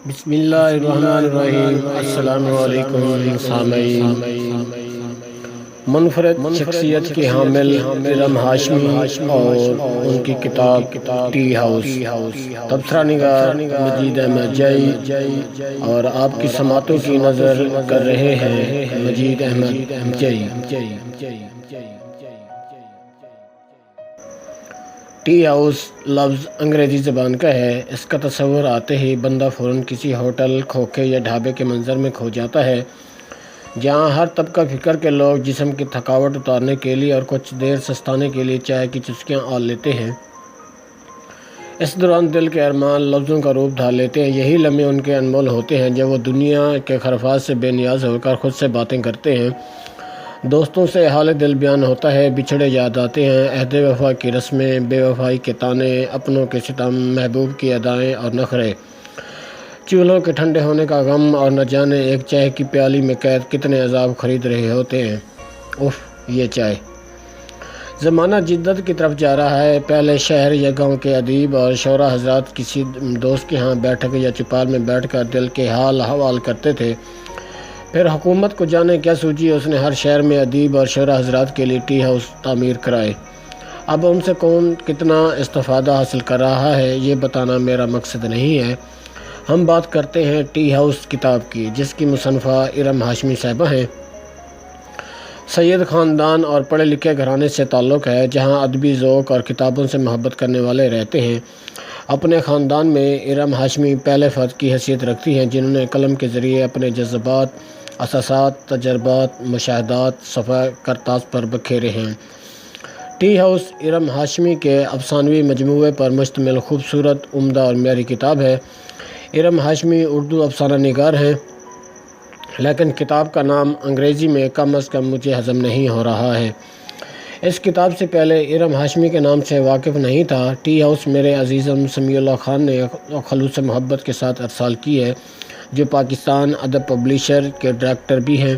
بسم اللہ الرحمن الرحیم۔ السلام علیکم سامعین۔ منفرد شخصیت کے حامل ارم ہاشمی اور ان کی کتاب ٹی ہاؤس، تبصرہ نگار مجید احمد جئی، اور آپ کی سماعتوں کی نظر کر رہے ہیں مجید احمد جئی۔ ٹی ہاؤس لفظ انگریزی زبان کا ہے۔ اس کا تصور آتے ہی بندہ فوراً کسی ہوٹل، کھوکھے یا ڈھابے کے منظر میں کھو جاتا ہے، جہاں ہر طبقہ فکر کے لوگ جسم کی تھکاوٹ اتارنے کے لیے اور کچھ دیر سستانے کے لیے چائے کی چسکیاں آل لیتے ہیں۔ اس دوران دل کے ارمان لفظوں کا روپ دھار لیتے ہیں۔ یہی لمحے ان کے انمول ہوتے ہیں جب وہ دنیا کے خرافات سے بے نیاز ہو کر خود سے باتیں کرتے ہیں، دوستوں سے حال دل بیان ہوتا ہے، بچھڑے یاد آتے ہیں، عہد وفا کی رسمیں، بے وفائی کے طعنے، اپنوں کے ستم، محبوب کی ادائیں اور نخرے، چولہوں کے ٹھنڈے ہونے کا غم، اور نہ جانے ایک چائے کی پیالی میں قید کتنے عذاب خرید رہے ہوتے ہیں۔ اف، یہ چائے! زمانہ جدت کی طرف جا رہا ہے۔ پہلے شہر یا گاؤں کے ادیب اور شعراء حضرات کسی دوست کے ہاں بیٹھک یا چوپال میں بیٹھ کر دل کے حال حوال کرتے تھے۔ پھر حکومت کو جانے کیا سوچی، اس نے ہر شہر میں ادیب اور شعراء حضرات کے لیے ٹی ہاؤس تعمیر کرائے۔ اب ان سے کون کتنا استفادہ حاصل کر رہا ہے، یہ بتانا میرا مقصد نہیں ہے۔ ہم بات کرتے ہیں ٹی ہاؤس کتاب کی، جس کی مصنفہ ارم ہاشمی صاحبہ ہیں۔ سید خاندان اور پڑھے لکھے گھرانے سے تعلق ہے، جہاں ادبی ذوق اور کتابوں سے محبت کرنے والے رہتے ہیں۔ اپنے خاندان میں ارم ہاشمی پہلے فرد کی حیثیت رکھتی ہیں، جنہوں نے قلم کے ذریعے اپنے جذبات، احساسات، تجربات، مشاہدات صفحہ کرتاز پر بکھیرے ہیں۔ ٹی ہاؤس ارم ہاشمی کے افسانوی مجموعے پر مشتمل خوبصورت، عمدہ اور معیاری کتاب ہے۔ ارم ہاشمی اردو افسانہ نگار ہیں، لیکن کتاب کا نام انگریزی میں کم از کم مجھے ہضم نہیں ہو رہا ہے۔ اس کتاب سے پہلے ارم ہاشمی کے نام سے واقف نہیں تھا۔ ٹی ہاؤس میرے عزیزم سمیع اللہ خان نے خلوص محبت کے ساتھ ارسال کی ہے، جو پاکستان ادب پبلیشر کے ڈائریکٹر بھی ہیں۔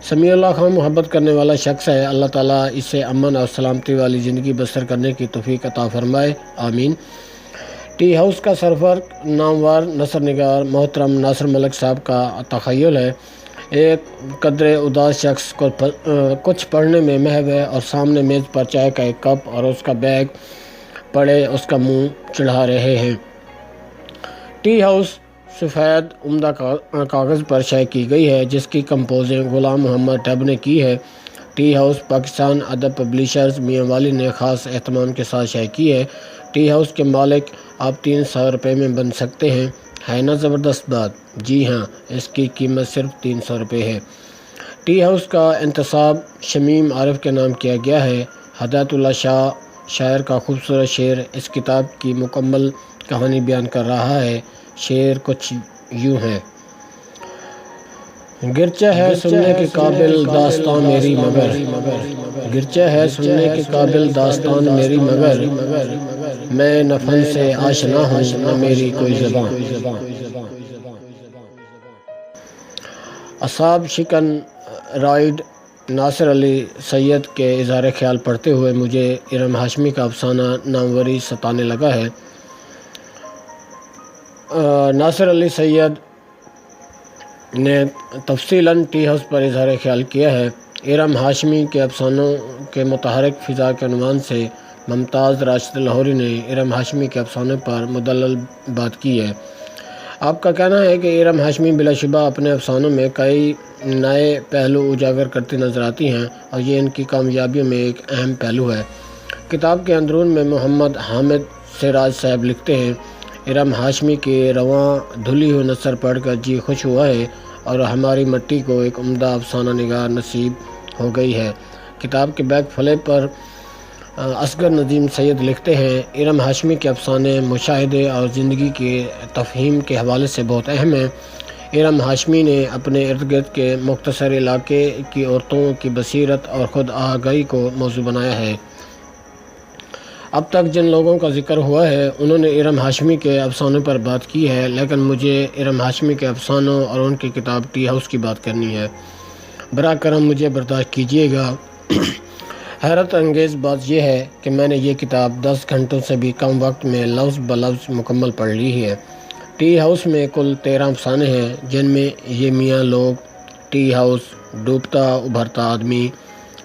سمیع اللہ خان محبت کرنے والا شخص ہے۔ اللہ تعالیٰ اسے امن اور سلامتی والی زندگی بسر کرنے کی توفیق عطا فرمائے، آمین۔ ٹی ہاؤس کا سرور نامور نثر نگار محترم ناصر ملک صاحب کا تخیل ہے۔ ایک قدر اداس شخص کو کچھ پڑھنے میں محو ہے، اور سامنے میز پر چائے کا ایک کپ اور اس کا بیگ پڑے اس کا منہ چڑھا رہے ہیں۔ ٹی ہاؤس سفید عمدہ کاغذ پر شائع کی گئی ہے، جس کی کمپوزنگ غلام محمد ٹب نے کی ہے۔ ٹی ہاؤس پاکستان ادب پبلیشرز میاں والی نے خاص اہتمام کے ساتھ شائع کی ہے۔ ٹی ہاؤس کے مالک آپ 300 روپے میں بن سکتے ہیں۔ ہے نا زبردست بات؟ جی ہاں، اس کی قیمت صرف 300 روپے ہے۔ ٹی ہاؤس کا انتساب شمیم عارف کے نام کیا گیا ہے۔ ہدایت اللہ شاہ شاعر کا خوبصورت شعر اس کتاب کی مکمل کہانی بیان کر رہا ہے۔ شعر کچھ یوں ہے: گرچہ ہے سننے کے قابل داستان میری مگر، گرچہ ہے سننے کے قابل داستان میری مگر، میں نہ فن سے آشنا ہوں نہ میری کوئی زبان۔ اصحاب شکن رائڈ ناصر علی سید کے اظہار خیال پڑھتے ہوئے مجھے ارم ہاشمی کا افسانہ ناموری ستانے لگا ہے۔ ناصر علی سید نے تفصیلاً ٹی ہاؤس پر اظہار خیال کیا ہے۔ ارم ہاشمی کے افسانوں کے متحرک فضا کے عنوان سے ممتاز راشد لاہوری نے ارم ہاشمی کے افسانوں پر مدلل بات کی ہے۔ آپ کا کہنا ہے کہ ارم ہاشمی بلا شبہ اپنے افسانوں میں کئی نئے پہلو اجاگر کرتی نظر آتی ہیں، اور یہ ان کی کامیابیوں میں ایک اہم پہلو ہے۔ کتاب کے اندرون میں محمد حامد سراج صاحب لکھتے ہیں: ارم ہاشمی کے رواں دھلی ہوئی نثر پڑھ کر جی خوش ہوا ہے، اور ہماری مٹی کو ایک عمدہ افسانہ نگار نصیب ہو گئی ہے۔ کتاب کے بیک فلپ پر اصغر ندیم سید لکھتے ہیں: ارم ہاشمی کے افسانے مشاہدے اور زندگی کے تفہیم کے حوالے سے بہت اہم ہیں۔ ارم ہاشمی نے اپنے ارد گرد کے مختصر علاقے کی عورتوں کی بصیرت اور خود آگاہی کو موضوع بنایا ہے۔ اب تک جن لوگوں کا ذکر ہوا ہے، انہوں نے ارم ہاشمی کے افسانوں پر بات کی ہے، لیکن مجھے ارم ہاشمی کے افسانوں اور ان کی کتاب ٹی ہاؤس کی بات کرنی ہے۔ براہ کرم مجھے برداشت کیجیے گا۔ حیرت انگیز بات یہ ہے کہ میں نے یہ کتاب 10 گھنٹوں سے بھی کم وقت میں لفظ بلفظ مکمل پڑھ لی ہے۔ ٹی ہاؤس میں کل 13 افسانے ہیں، جن میں یہ میاں لوگ، ٹی ہاؤس، ڈوبتا ابھرتا آدمی،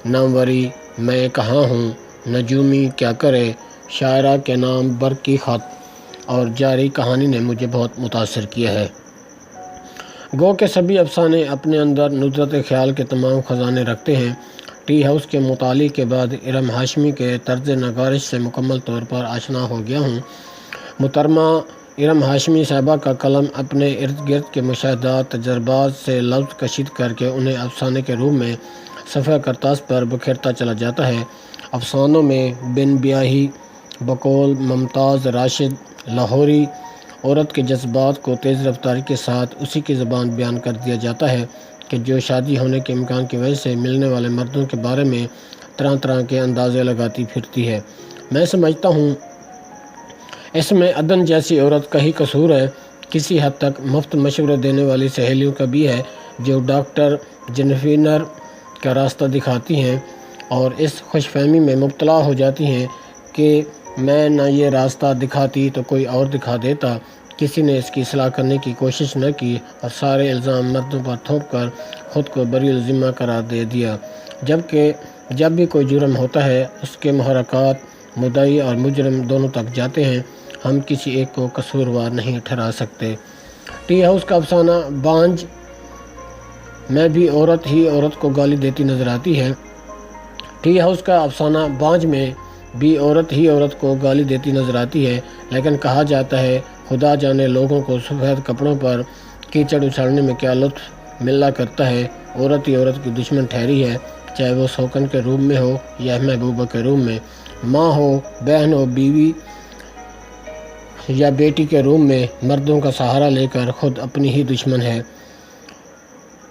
ناموری، میں کہاں ہوں، نجومی کیا کرے، شاعرہ کے نام، برقی خط اور جاری کہانی نے مجھے بہت متاثر کیا ہے۔ گو کہ سبھی افسانے اپنے اندر ندرت خیال کے تمام خزانے رکھتے ہیں۔ ٹی ہاؤس کے مطالعے کے بعد ارم ہاشمی کے طرز نگارش سے مکمل طور پر آشنا ہو گیا ہوں۔ محترمہ ارم ہاشمی صاحبہ کا قلم اپنے ارد گرد کے مشاہدات، تجربات سے لفظ کشید کر کے انہیں افسانے کے روپ میں صفحہ کرتاس پر بکھیرتا چلا جاتا ہے۔ افسانوں میں بن بیاہی، بقول ممتاز راشد لاہوری عورت کے جذبات کو تیز رفتاری کے ساتھ اسی کی زبان بیان کر دیا جاتا ہے کہ جو شادی ہونے کے امکان کی وجہ سے ملنے والے مردوں کے بارے میں طرح طرح کے اندازے لگاتی پھرتی ہے۔ میں سمجھتا ہوں اس میں عدن جیسی عورت کا ہی قصور ہے۔ کسی حد تک مفت مشورے دینے والی سہیلیوں کا بھی ہے جو ڈاکٹر جینیفر کا راستہ دکھاتی ہیں اور اس خوش فہمی میں مبتلا ہو جاتی ہیں کہ میں نہ یہ راستہ دکھاتی تو کوئی اور دکھا دیتا۔ کسی نے اس کی اصلاح کرنے کی کوشش نہ کی اور سارے الزام مردوں پر تھوپ کر خود کو بری الذمہ قرار دے دیا، جبکہ جب بھی کوئی جرم ہوتا ہے اس کے محرکات مدعی اور مجرم دونوں تک جاتے ہیں، ہم کسی ایک کو قصوروار نہیں ٹھہرا سکتے۔ ٹی ہاؤس کا افسانہ بانجھ میں بھی عورت ہی عورت کو گالی دیتی نظر آتی ہے۔ ٹی ہاؤس کا افسانہ بانجھ میں بھی عورت ہی عورت کو گالی دیتی نظر آتی ہے، لیکن کہا جاتا ہے خدا جانے لوگوں کو سفید کپڑوں پر کیچڑ اچھالنے میں کیا لطف ملا کرتا ہے۔ عورت ہی عورت کی دشمن ٹھہری ہے، چاہے وہ سوکن کے روپ میں ہو یا محبوبہ کے روپ میں، ماں ہو، بہن ہو، بیوی یا بیٹی کے روپ میں، مردوں کا سہارا لے کر خود اپنی ہی دشمن ہے۔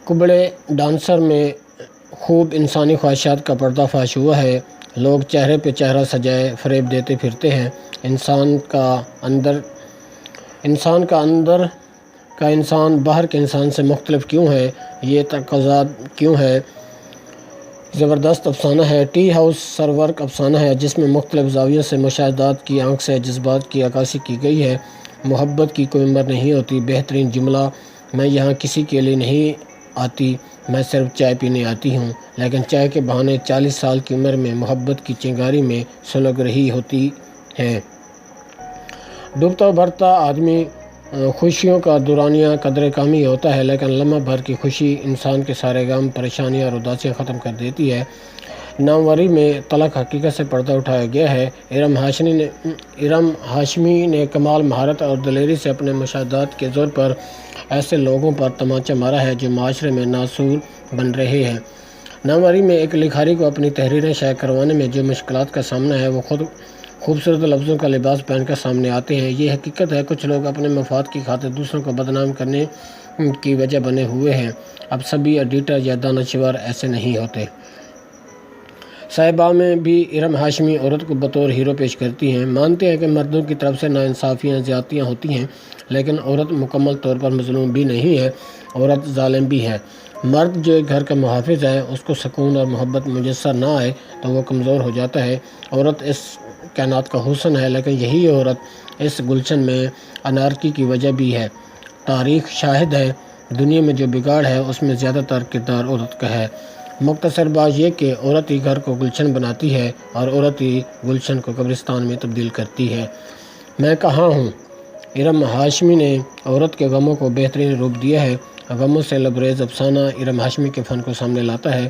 کبڑے ڈانسر میں خوب انسانی خواہشات کا پردہ فاش ہوا ہے۔ لوگ چہرے پہ چہرہ سجائے فریب دیتے پھرتے ہیں۔ انسان کا اندر کا انسان باہر کے انسان سے مختلف کیوں ہے، یہ تقاضا کیوں ہے؟ زبردست افسانہ ہے۔ ٹی ہاؤس سرورق افسانہ ہے جس میں مختلف زاویوں سے مشاہدات کی آنکھ سے جذبات کی عکاسی کی گئی ہے۔ محبت کی کوئی عمر نہیں ہوتی۔ بہترین جملہ، میں یہاں کسی کے لیے نہیں آتی، میں صرف چائے پینے آتی ہوں، لیکن چائے کے بہانے 40 سال کی عمر میں محبت کی چنگاری میں سلگ رہی ہوتی ہے۔ ڈوبتا ابھرتا آدمی خوشیوں کا دورانیہ قدر کامی ہوتا ہے، لیکن لمحہ بھر کی خوشی انسان کے سارے غم، پریشانیاں اور اداسیاں ختم کر دیتی ہے۔ ناموری میں تلخ حقیقت سے پردہ اٹھایا گیا ہے۔ ارم ہاشمی نے کمال مہارت اور دلیری سے اپنے مشاہدات کے زور پر ایسے لوگوں پر تمانچہ مارا ہے جو معاشرے میں ناسور بن رہے ہیں۔ ناموری میں ایک لکھاری کو اپنی تحریریں شائع کروانے میں جو مشکلات کا سامنا ہے وہ خود خوبصورت لفظوں کا لباس پہن کر سامنے آتے ہیں۔ یہ حقیقت ہے کچھ لوگ اپنے مفاد کی خاطر دوسروں کو بدنام کرنے کی وجہ بنے ہوئے ہیں۔ اب سبھی ایڈیٹر یا دانشور ایسے نہیں ہوتے۔ صحابہ میں بھی ارم ہاشمی عورت کو بطور ہیرو پیش کرتی ہیں۔ مانتے ہیں کہ مردوں کی طرف سے ناانصافیاں، زیادتیاں ہوتی ہیں، لیکن عورت مکمل طور پر مظلوم بھی نہیں ہے، عورت ظالم بھی ہے۔ مرد جو ایک گھر کا محافظ ہے، اس کو سکون اور محبت میسر نہ آئے تو وہ کمزور ہو جاتا ہے۔ عورت اس کائنات کا حسن ہے، لیکن یہی عورت اس گلشن میں انارکی کی وجہ بھی ہے۔ تاریخ شاہد ہے، دنیا میں جو بگاڑ ہے اس میں زیادہ تر کردار عورت کا ہے۔ مختصر بات یہ کہ عورت ہی گھر کو گلشن بناتی ہے اور عورت ہی گلشن کو قبرستان میں تبدیل کرتی ہے۔ میں کہاں ہوں ارم ہاشمی نے عورت کے غموں کو بہترین روپ دیا ہے۔ غموں سے لبریز افسانہ ارم ہاشمی کے فن کو سامنے لاتا ہے۔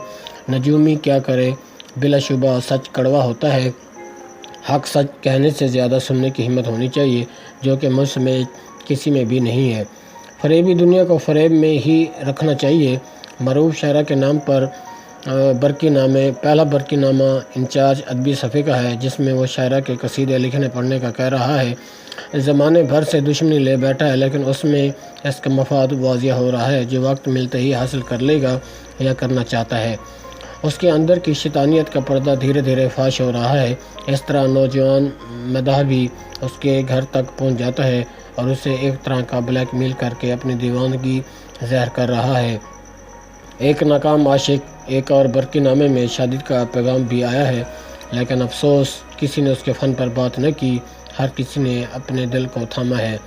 نجومی کیا کرے، بلا شبہ سچ کڑوا ہوتا ہے۔ حق سچ کہنے سے زیادہ سننے کی ہمت ہونی چاہیے، جو کہ مجھ میں کسی میں بھی نہیں ہے۔ فریبی دنیا کو فریب میں ہی رکھنا چاہیے۔ معروف شاعرہ کے نام پر برقی نامے، پہلا برقی نامہ انچارج ادبی صفحے کا ہے، جس میں وہ شاعرہ کے قصیدے لکھنے پڑھنے کا کہہ رہا ہے۔ زمانے بھر سے دشمنی لے بیٹھا ہے، لیکن اس میں اس کا مفاد واضح ہو رہا ہے جو وقت ملتے ہی حاصل کر لے گا یا کرنا چاہتا ہے۔ اس کے اندر کی شیطانیت کا پردہ دھیرے دھیرے فاش ہو رہا ہے۔ اس طرح نوجوان مداح بھی اس کے گھر تک پہنچ جاتا ہے اور اسے ایک طرح کا بلیک میل کر کے اپنی دیوانگی ظاہر کر رہا ہے۔ ایک ناکام عاشق، ایک اور برقی نامے میں شادی کا پیغام بھی آیا ہے، لیکن افسوس کسی نے اس کے فن پر بات نہ کی، ہر کسی نے اپنے دل کو تھاما ہے۔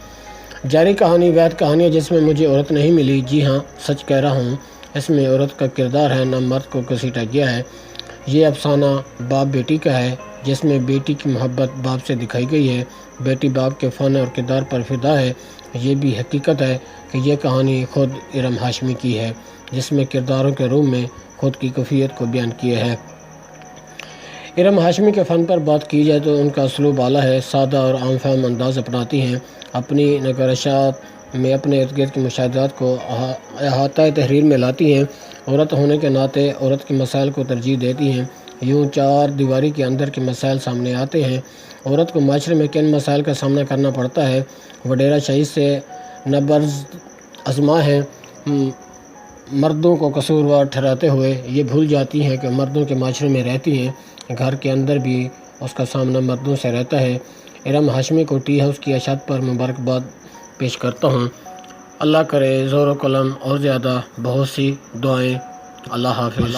جاری کہانی وید کہانی ہے جس میں مجھے عورت نہیں ملی۔ جی ہاں، سچ کہہ رہا ہوں، اس میں عورت کا کردار ہے، نہ مرد کو گھسیٹا گیا ہے۔ یہ افسانہ باپ بیٹی کا ہے، جس میں بیٹی کی محبت باپ سے دکھائی گئی ہے، بیٹی باپ کے فن اور کردار پر فدا ہے۔ یہ بھی حقیقت ہے کہ یہ کہانی خود ارم ہاشمی کی ہے، جس میں کرداروں کے روپ میں خود کی کیفیت کو بیان کیا ہے۔ ارم ہاشمی کے فن پر بات کی جائے تو ان کا اسلوب اعلیٰ ہے، سادہ اور عام فہم انداز اپناتی ہیں، اپنی نگارشات میں اپنے ارد گرد کے مشاہدات کو احاطہ تحریر میں لاتی ہیں۔ عورت ہونے کے ناطے عورت کے مسائل کو ترجیح دیتی ہیں، یوں چار دیواری کے اندر کے مسائل سامنے آتے ہیں۔ عورت کو معاشرے میں کن مسائل کا سامنا کرنا پڑتا ہے، وڈیرہ شاہی سے نبرد ازما ہے۔ مردوں کو قصوروار ٹھہراتے ہوئے یہ بھول جاتی ہیں کہ مردوں کے معاشرے میں رہتی ہیں، گھر کے اندر بھی اس کا سامنا مردوں سے رہتا ہے۔ ارم ہاشمی کو ٹی ہاؤس کی اشاعت پر مبارکباد پیش کرتا ہوں۔ اللہ کرے زور و قلم اور زیادہ بہت سی دعائیں۔ اللہ حافظ۔